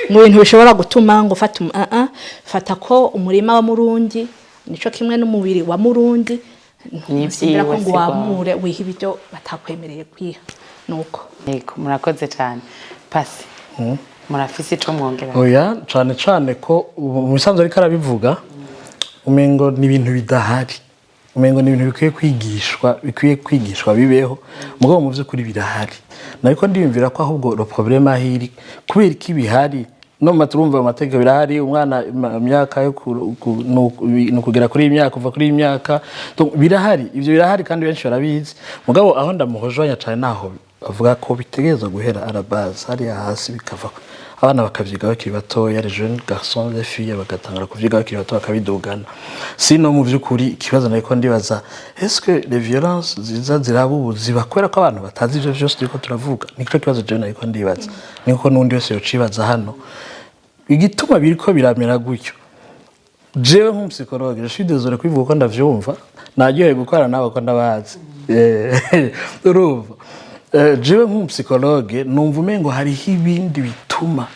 mu bintu bishobora gutuma ngo fata ko umurima wa Murundi nico kimwe n'umubiri wa Murundi nivyo ko ngo wamure wiha ibyo batakwemereye kwiha nuko yego murakoze cyane pasi murafise ico mwongera oya cyane ko mu bisanzwe ariko arabivuga umengo ni ibintu bidahari umengo ni ibintu bikwiye kwigishwa bibeho mugabo mu vyukuri birahari nariko ndiyumvira ko ahubwo le problème ahiri kubera iki bihari no maturumva amategeko birahari umwana imyaka yo kugera kuri imyaka kuva kuri imyaka birahari ivyo birahari kandi benshi barabizi mugabo aho ndamuhojanya cyane naho avuga ko bitegereza guhera arabase hari hasi bikava abana bakavyiga bakiri batoya les jeunes garçons les filles bagatangura kuvyiga bakiri bato bakabidugana sino mu vy'ukuri ikibazo nariko ndibaza est-ce que les violences ziza zirabuzi bakwera ko abantu batazi ivyo vyose turiko turavuga nico kibazo je nariko ndibaza niko nundi wese yocibaza hano igituma biriko biramera gutyo jewe nk'umusicologue je suis désolé kwivuga ko ndavyumva nagiye gukora nawe ko ndabazi urumva jewe nk'umusicologue numva umengo hariho ibindi bituma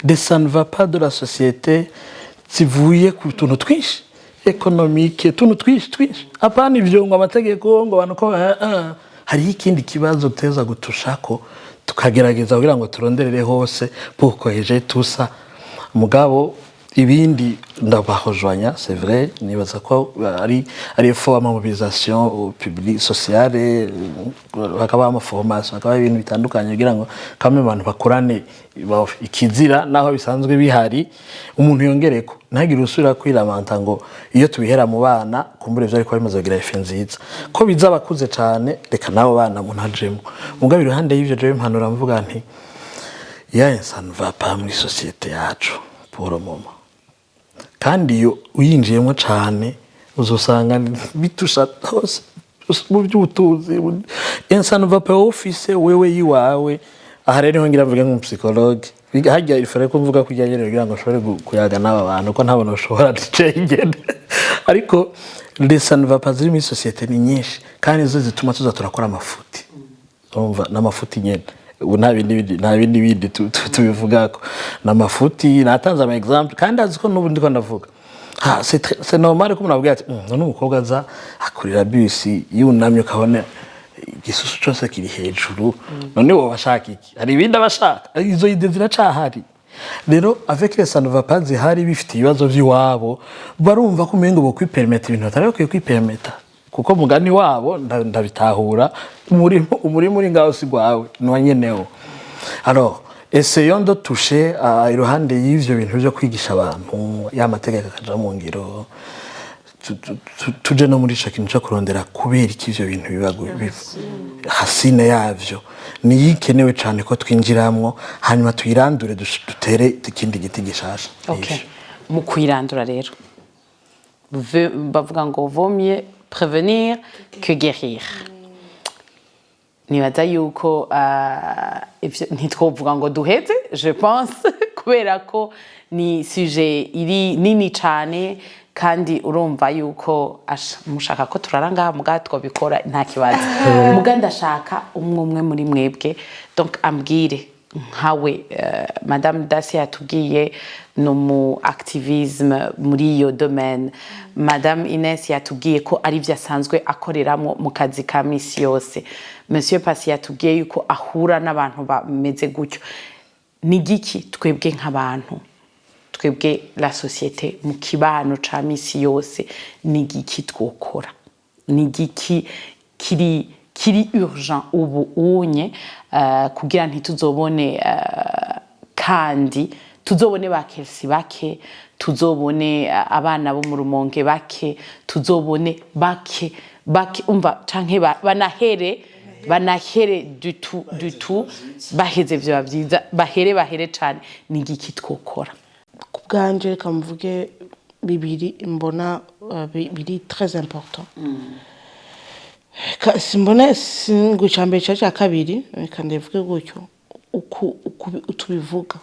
de ça ne va pas de la société zivuye ku tuntu twinshi économique tuntu twinshi apana ivyo ngo amategeko ngo abantu ko hariho ikindi kibazo teza gutushako tukagerageza kugira ngo turonderere hose pourquoi j'ai tout ça mugabo ibindi ndabahojwanya c'est vrai nibaza ko ari effort de mobilisation publique sociale hakaba ama formation hakaba ibintu bitandukanye kugira ngo kamwe abantu bakorane ikizira naho bisanzwe bihari umuntu yongereko ntagire usubira kwiramanta ngo iyo tubihera mu bana kumbure byo ariko bimaze kugira efe nziza ko biza bakuze cyane reka nabo bana munajemo mugabo iruhande y'ivyo je impanura mvuga nti ya ça ne va pas muri société yacu pour le moment kandi iyo uyinjiyemo cyane uzosanga bitusha hose mu by'ubutuzi ça ne va pas office wewe yiwawe aha rero ngira mvuga nk'umusicologue hajya ifere ko mvuga kujyanye kugira ngo ushobore kuyaga n'aba bantu ko ntabona ushobora dicengende ariko ça ne va pas muri société ni nyinshi kandi zo zituma tuza turakora amafuti urumva n'amafuti nyene nta bindi tubivugako n'amafuti natanze ama exemple kandi aziko n'ubu ndiko ndavuga c'est normal ko munabwiye ati none umukobwa aza akurira bisi yunamye ukabona igisusu cyose kiri hejuru none wowe bashaka iki hari ibindi abashaka izo ide ziracahari rero avec les ça ne va pas zihari bifite ibibazo by'iwabo barumva ko umengo bo kwipermeta ibintu batari bakwiye kwipermeta kuko mugani wabo ndabitahura muri ngaho sigwawe no nyeneho alors essayons de toucher à iruhande y'ivyo bintu byo kwigisha abantu y'amategeko akaja mu ngiro tuje no muri shakintu cyo kurondera kubera ikivyo bintu bibago hasine yavyo ni yikenewe cyane ko twinjiramwo hanyuma tuyirandure dutere ikindi giti gishasha. Okay, mu kwirandura rero bavuga ngo vaut mieux prévenir que guérir. Nibaza yuko ntitwovuga ngo duheze je pense kubera ko ni sujet iri nini cyane kandi urumva yuko mushaka ko turaranga muga twabikora nta kibazo muga ndashaka umwe muri mwebwe donc ambwire nkawe madame Dacia yatubwiye no mu activisme muri iyo domaine madame Inès yatubwiye ko ari byo asanzwe akoreramo mu kazi ka misi yose monsieur Pasi yatubwiye yuko ahura n'abantu bameze gutyo ni giki twebwe nk'abantu twebwe la société mu kibano ca misi yose ni giki twokora ni giki kiri urgent ubu unye kugira ntituzobone kandi tuzobone bakelsi bake tuzobone abana bo mu rumonge bake tuzobone bake umva canke banahere du tout baheze vyo bavyiza bahere cane ni giki twokora kubwanje reka mvuge bibiri mbona biri très important simbona singucambere cyaca kabiri kandi mvuge gutyo utubivuga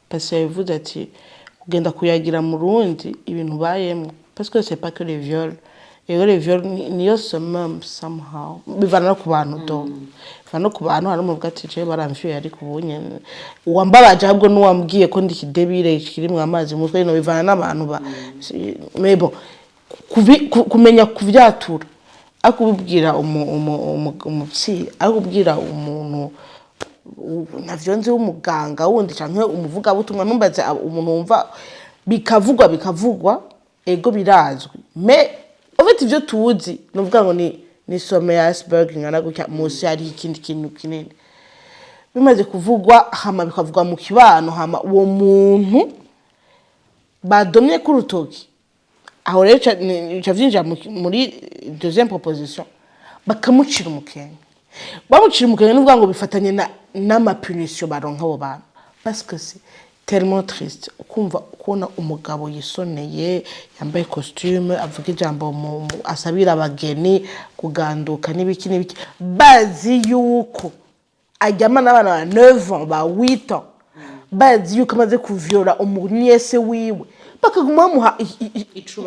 parce yavuze ati kugenda kuyagira mu rundi ibintu bayemo parce que c'est pas que les viols et les viols niyo somehow bivana ku bantu do bivana ku bantu hari mu bwatije baramfiye ari kubunye uwambabaje ahubwo nuwambwiye ko ndikidebire kiri mu amazi mutwe no bivana n'abantu ba mebo kumenya kuvyatura akubwira umupsi akubwira umuntu navyo nzi umuganga wundi canke umuvuga butumwa numbaze umuntu wumva bikavugwa ego birazwi me ofite ivyo tuzi nuvuga ngo ni some ya iceberg ngana gutya musi ari ikindi kintu kinini bimaze kuvugwa hama bikavugwa mu kibano hama uwo muntu badomye ku rutoki aho rero cyavyinja muri deuxième proposition bakamucira umukenge bamucira umukenge nuvuga ngo bifatanye n'amapunition baronka abo bantu parce que tellement triste ukumva ukona umugabo yisoneye yambaye costume avuga ijambo asabira abageni kuganduka n'ibiki bazi yuko ajyama n'abana ba 9 ans ba 8 ans bazi yuko amaze kuvyola umunyese wiwe bakaguma bamuha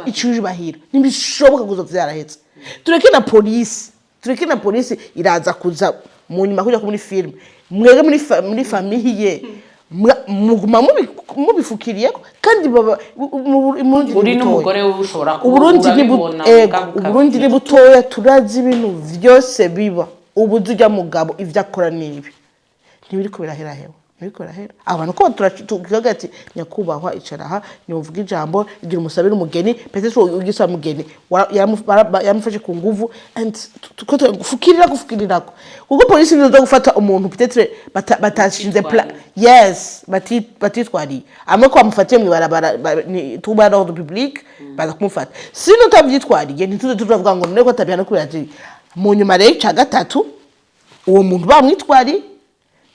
icubahiro ntibishoboka kuzovyarahetse tureke na polisi iraza kuza mu nyuma kujya muri film mwege muri famille muguma mubifukiriye kandi baba uri n'umugore ushobora Uburundi ni butoya turazi ibintu vyose biba ubuzi ujya mugabo ivyo akora nibi ntibiriko biraherahewe abantu ko tukigaga ati nyakubahwa icaraha nivuga ijambo igira umusabira umugeni peut-être ugisa mugeni yamufashe ku nguvu and gufukirira kuko polisi nizo gufata umuntu peut-être batashinze plan yes batitwari amwe ko amufatiye mu barabara tuba dans le public bazakumufata sino tabyitwariye ntituze turavuga ngo none ko tabihana kubiraje mu nyuma rero ca gatatu uwo muntu bamwitwari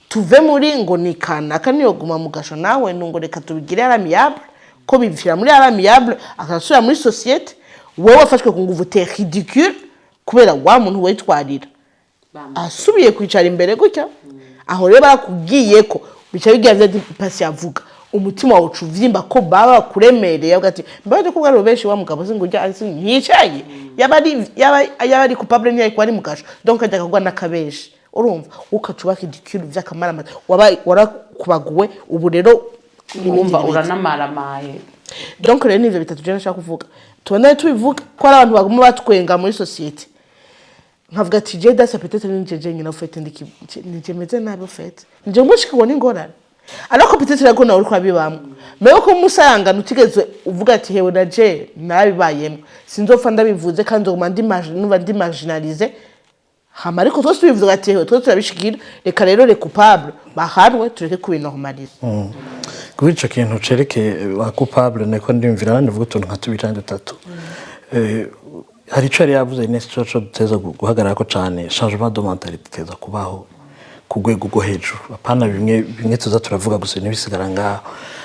tuve muri ngo nikana kaniyo guma mugasho nawe nungo reka tubigire amiable ko bivira muri amiable akasura muri societe wewe wafashwe ku nguvu te ridicule kubera wa muntu witwarira asubiye kwicara imbere gutya aho rero barakubwiye ko bica bigiye pasi yavuga umutima wawe uvyimba ko baba kuremereye ugati mbaje ko bwaro benshi wa mugabo zingujya ari nyicaye yabari coupable nyaye ko ari mugasho donc ajya kugwa nakabeje urumva ukacubaka idikuru vy'akamaramaza warakubaguwe ubu rero urumva uranamaramaye donc rero nivyo bitatu je nashaka kuvuga tubona tubivuga ko ari abantu baguma batwenga muri societe nkavuga ati je Dacia peut-être ninjeje nyina ufete ndikimeze nabi ufete nje mushikibona ingorane alors que peut-être rako nawe uriko abibamwe meyo ko musanga nutigeze uvuga ati hewe naje nabibayemo sinzopfa ndabivuze kandi ngoma ndi marginaliser hama ariko twose tubivuga ati hewe twose turabishikira reka rero le coupable bahanwe tureke kubinormalize kuri ico kintu cereke ba coupable neko ndimvira ndivuga utuntu nka tubitanje dutatu hari ico yari yavuze Inès Coco duteza guhagarara ko cane changement de mentalité teza kubaho kugwego go hejuru apana bimwe tuza turavuga gusa nibisigara ngaho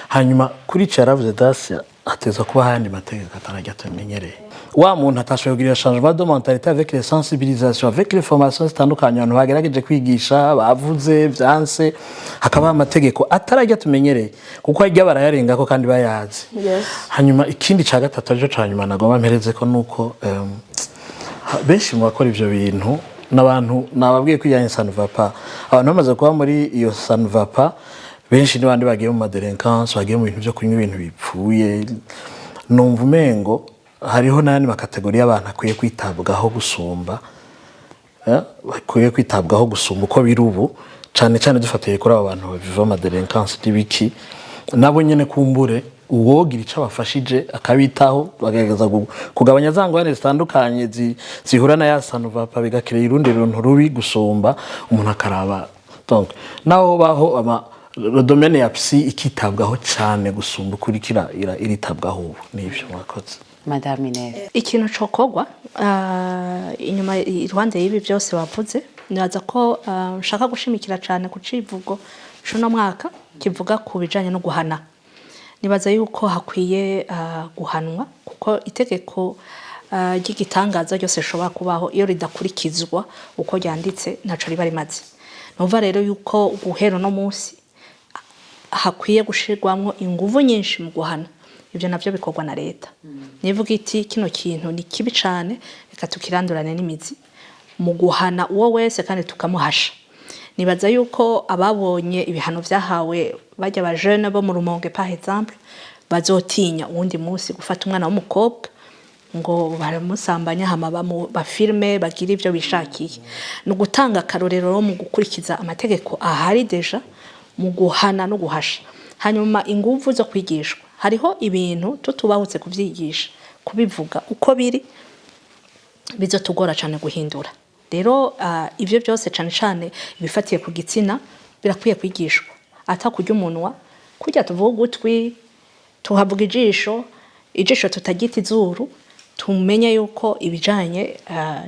hanyuma kuri ico yaravuze Dacia ateza kuba handi mategeko atarajya tumenyereye wa muntu atashoboye kugira changement de mentalité avec les sensibilisations avec les formations zitandukanye abantu bagerageje kwigisha bavuze vyanse hakaba amategeko atarajya tumenyereye kuko ajya barayarenga ko kandi bayazi hanyuma ikindi ca gatatu ajo canyuma nagomba mpereze ko nuko benshi mu bakora ivyo bintu n'abantu nababwiye ko ya ça ne va pas abantu bamaze kuba muri iyo ça ne va pas benshi n'abandi bagiye mu madelinquance bagiye mu bintu byo kunywa ibintu bipfuye numva umengo hariho nani makategori y'abantu akwiye kwitabwaho gusumba bakwiye kwitabwaho gusumba uko biri ubu cyane cyane dufatiye kuri abo bantu baviva madelinquance n'ibiki nabo nyene kumbure uwogira ico bafashije akabitaho bagerageza kugabanya za ngwane zitandukanye zihura na yasanuva pa bigakire irundi runtu rubi gusumba umuntu akaraba donc naho baho le domaine ya psy ikitabwaho cyane gusumba kurikira iritabwaho nivyo mwakoze Madame Inès ikintu cokogwa inyuma Rwanda yibi byose bavuze ndaza ko nshaka gushimikira cyane ku civugo cuno mwaka kivuga ku bijanye no guhana nibaza yuko hakwiye guhanwa kuko itegeko ry'igitangaza ryose shobora kubaho iyo ridakurikizwa uko ryanditse naco riba rimaze numva rero yuko guhera no munsi hakwiye gushirwamwo inguvu nyinshi mu guhana ibyo navyo bikorwa na leta nivuga iti kino kintu ni kibi cyane reka tukirandurane n'imizi mu guhana uwo wese kandi tukamuhasha nibaza yuko ababonye ibihano vyahawe bajya ba jeune bo mu Rumonge par exemple bazotinya uwundi munsi gufata umwana w'umukobwa ngo baramusambanya hama ba filme bagira ivyo bishakiye no gutanga karorero mu gukurikiza amategeko ahari deja mu guhana no guhasha hanyuma inguvu zo kwigishwa hariho ibintu tutubahutse kuvyigisha kubivuga uko biri bizotugora cyane guhindura rero ivyo byose cyane bifatiye ku gitsina birakwiye kwigishwa atakurya umunwa kujya tuvuga gutwi tuhavuga ijisho tutagita izuru tumenye yuko ibijanye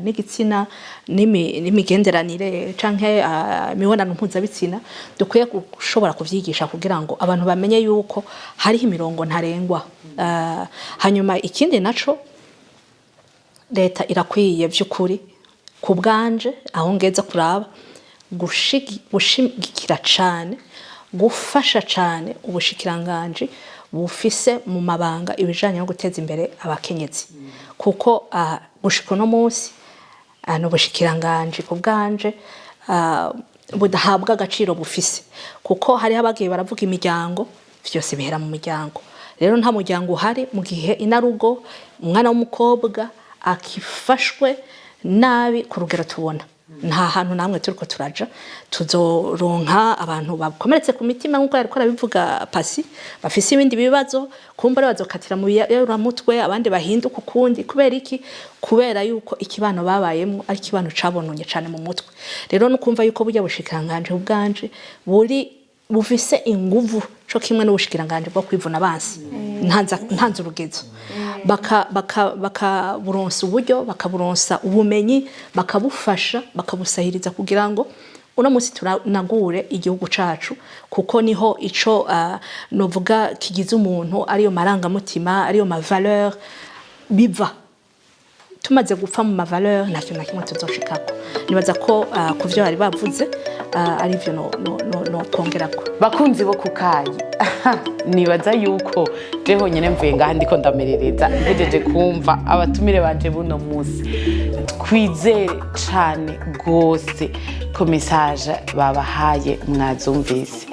n'igitsina n'imigenderanire canke imibonano mpuzabitsina dukwiye gushobora kuvyigisha kugira ngo abantu bamenye yuko hariho imirongo ntarengwa. Hanyuma ikindi naco leta irakwiye vy'ukuri ku bwanje aho ngeza kuraba gushigikira cane gufasha cane ubushikiranganje bufise mu mabanga ibijanye no guteza imbere abakenyezi kuko gushika no munsi n'ubushikiranganje ku bwanje budahabwa agaciro bufise kuko hari abagiye baravuga imiryango vyose bihera mu miryango. Rero nta muryango uhari mu gihe inarugo umwana w'umukobwa akifashwe nabi ku rugero tubona nta hantu namwe turiko turaja tuzoronka abantu bakomeretse ku mitima nkuko yariko arabivuga Pasi bafise ibindi bibazo kumba bazokatira mu mutwe abandi bahinduka ukundi kubera iki kubera yuko ikibano babayemo ari kibano cabononye cane mu mutwe. Rero no kumva yuko burya bushikiranganje ubwanje bufise inguvu co kimwe n'ubushikiranganje bwo kwivuna abansi ntanze urugezo bakaburonsa uburyo bakaburonsa ubumenyi bakabufasha bakabusahiriza kugira ngo uno munsi tunagure igihugu cacu kuko niho ico novuga kigize umuntu ariyo marangamutima ariyo ma valeur biva tumaze gupfa mu ma valeur nacyo nakimwe tuzoshikako. Nibaza ko kuvyo bari bavuze ari byo no kongerako. Bakunzi bo kukayi nibaza yuko jeho nyene mvuye ngaha ndiko ndamerereza ngejeje kumva abatumire banje buno munsi twizere cane gose ko message babahaye mwazumvise.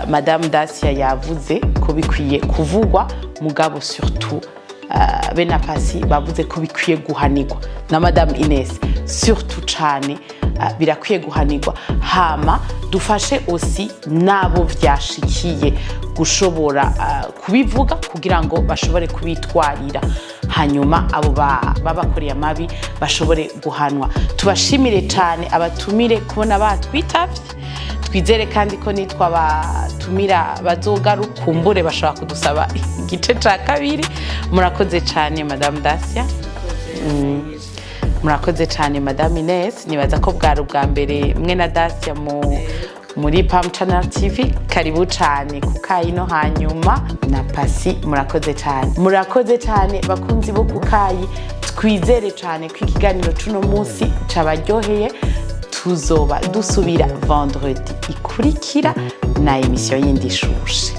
Madame Dacia yavuze ko bikwiye kuvugwa mugabo surtout bena Pasi bavuze ko bikwiye guhanirwa na Madame Inès surtout cane birakwiye guhanirwa hama dufashe aussi nabo vyashikiye gushobora kubivuga kugira ngo bashobore kubitwarira hanyuma abo babakoreye amabi bashobore guhanwa. Tubashimire cane abatumire kubona batwitavye twizere kandi ko nitwa batumira bazogaruka kumbure bashobora kudusaba igice ca kabiri. Murakoze cane Madame Dacia. Murakoze cyane Madame Inès nibaza ko bwari ubwa mbere mwe na Dacia muri Pam Channel TV karibu cyane kukayi no hanyuma na Pasi murakoze cyane bakunzi bo kukayi twizere cyane ko ikiganiro cuno munsi cabaryoheye tuzoba dusubira vendredi ikurikira na emission yindi shushe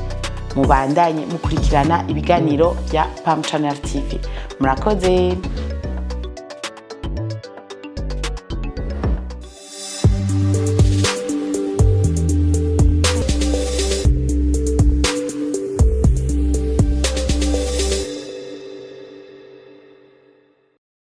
mubandanye mukurikirana ibiganiro bya Pam Channel TV murakoze.